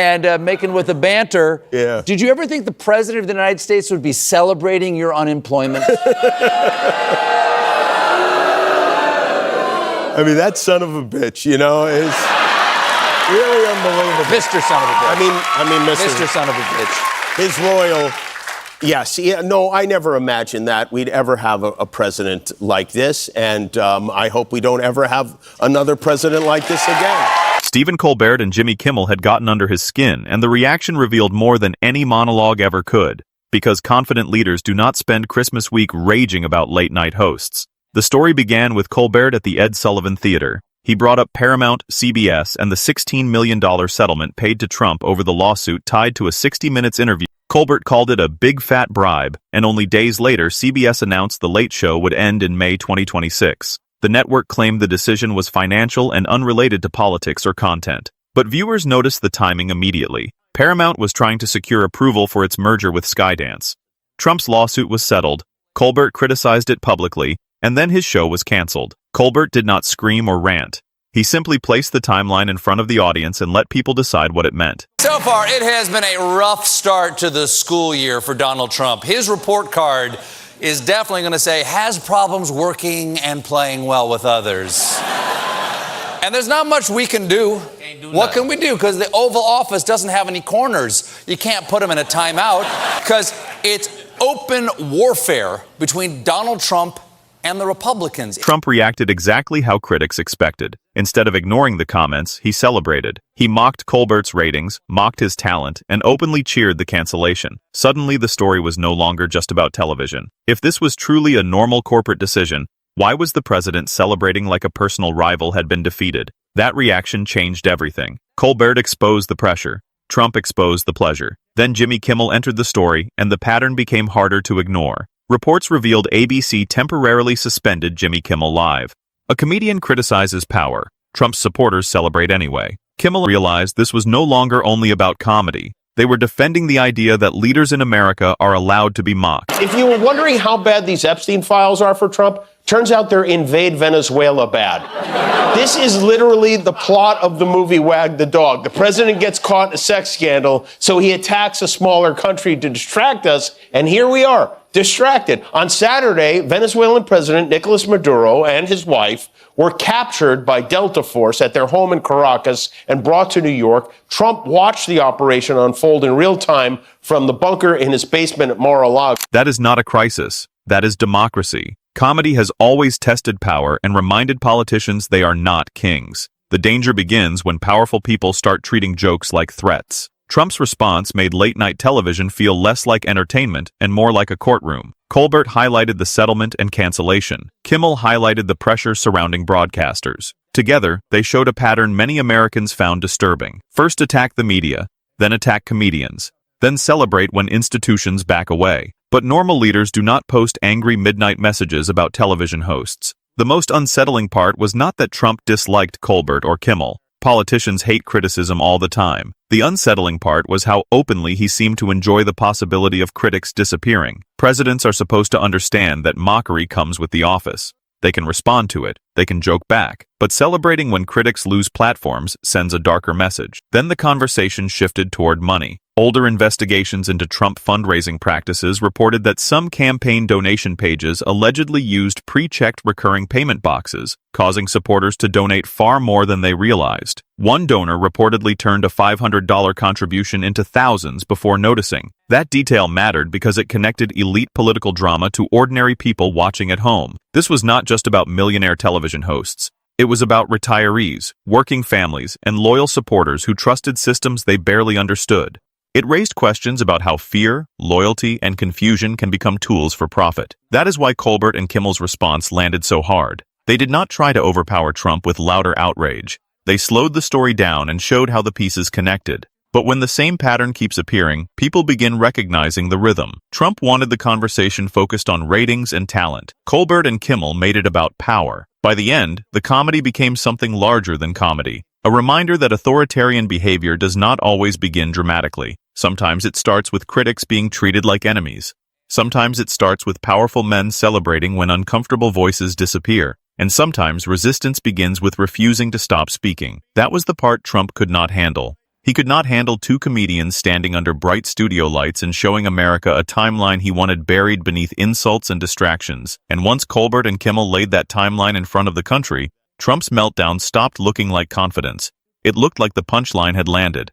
and making with the banter. Yeah. Did you ever think the president of the United States would be celebrating your unemployment? I mean, that son of a bitch, you know, is really unbelievable. Mr. Son of a bitch. I mean, Mr. Son of a bitch. His loyal. Yes. Yeah, no, I never imagined that we'd ever have a president like this. And I hope we don't ever have another president like this again. Stephen Colbert and Jimmy Kimmel had gotten under his skin, and the reaction revealed more than any monologue ever could, because confident leaders do not spend Christmas week raging about late-night hosts. The story began with Colbert at the Ed Sullivan Theater. He brought up Paramount, CBS, and the $16 million settlement paid to Trump over the lawsuit tied to a 60 Minutes interview. Colbert called it a big fat bribe, and only days later CBS announced The Late Show would end in May 2026. The network claimed the decision was financial and unrelated to politics or content. But viewers noticed the timing immediately. Paramount was trying to secure approval for its merger with Skydance. Trump's lawsuit was settled, Colbert criticized it publicly, and then his show was canceled. Colbert did not scream or rant. He simply placed the timeline in front of the audience and let people decide what it meant. So far, it has been a rough start to the school year for Donald Trump. His report card is definitely going to say, has problems working and playing well with others. And there's not much we can do. What can we do? Because the Oval Office doesn't have any corners. You can't put them in a timeout because it's open warfare between Donald Trump and the Republicans. Trump reacted exactly how critics expected. Instead of ignoring the comments, he celebrated. He mocked Colbert's ratings, mocked his talent, and openly cheered the cancellation. Suddenly, the story was no longer just about television. If this was truly a normal corporate decision, why was the president celebrating like a personal rival had been defeated? That reaction changed everything. Colbert exposed the pressure. Trump exposed the pleasure. Then Jimmy Kimmel entered the story, and the pattern became harder to ignore. Reports revealed ABC temporarily suspended Jimmy Kimmel Live. A comedian criticizes power. Trump's supporters celebrate anyway. Kimmel realized this was no longer only about comedy. They were defending the idea that leaders in America are allowed to be mocked. If you were wondering how bad these Epstein files are for Trump, turns out they're Invade Venezuela bad. This is literally the plot of the movie Wag the Dog. The president gets caught in a sex scandal, so he attacks a smaller country to distract us, and here we are, distracted. On Saturday, Venezuelan President Nicolas Maduro and his wife were captured by Delta Force at their home in Caracas and brought to New York. Trump watched the operation unfold in real time from the bunker in his basement at Mar-a-Lago. That is not a crisis. That is democracy. Comedy has always tested power and reminded politicians they are not kings. The danger begins when powerful people start treating jokes like threats. Trump's response made late-night television feel less like entertainment and more like a courtroom. Colbert highlighted the settlement and cancellation. Kimmel highlighted the pressure surrounding broadcasters. Together, they showed a pattern many Americans found disturbing. First attack the media, then attack comedians, then celebrate when institutions back away. But normal leaders do not post angry midnight messages about television hosts. The most unsettling part was not that Trump disliked Colbert or Kimmel. Politicians hate criticism all the time. The unsettling part was how openly he seemed to enjoy the possibility of critics disappearing. Presidents are supposed to understand that mockery comes with the office. They can respond to it, they can joke back, but celebrating when critics lose platforms sends a darker message. Then the conversation shifted toward money. Older investigations into Trump fundraising practices reported that some campaign donation pages allegedly used pre-checked recurring payment boxes, causing supporters to donate far more than they realized. One donor reportedly turned a $500 contribution into thousands before noticing. That detail mattered because it connected elite political drama to ordinary people watching at home. This was not just about millionaire television hosts. It was about retirees, working families, and loyal supporters who trusted systems they barely understood. It raised questions about how fear, loyalty, and confusion can become tools for profit. That is why Colbert and Kimmel's response landed so hard. They did not try to overpower Trump with louder outrage. They slowed the story down and showed how the pieces connected. But when the same pattern keeps appearing, people begin recognizing the rhythm. Trump wanted the conversation focused on ratings and talent. Colbert and Kimmel made it about power. By the end, the comedy became something larger than comedy. A reminder that authoritarian behavior does not always begin dramatically. Sometimes it starts with critics being treated like enemies. Sometimes it starts with powerful men celebrating when uncomfortable voices disappear. And sometimes resistance begins with refusing to stop speaking. That was the part Trump could not handle. He could not handle two comedians standing under bright studio lights and showing America a timeline he wanted buried beneath insults and distractions. And once Colbert and Kimmel laid that timeline in front of the country, Trump's meltdown stopped looking like confidence. It looked like the punchline had landed.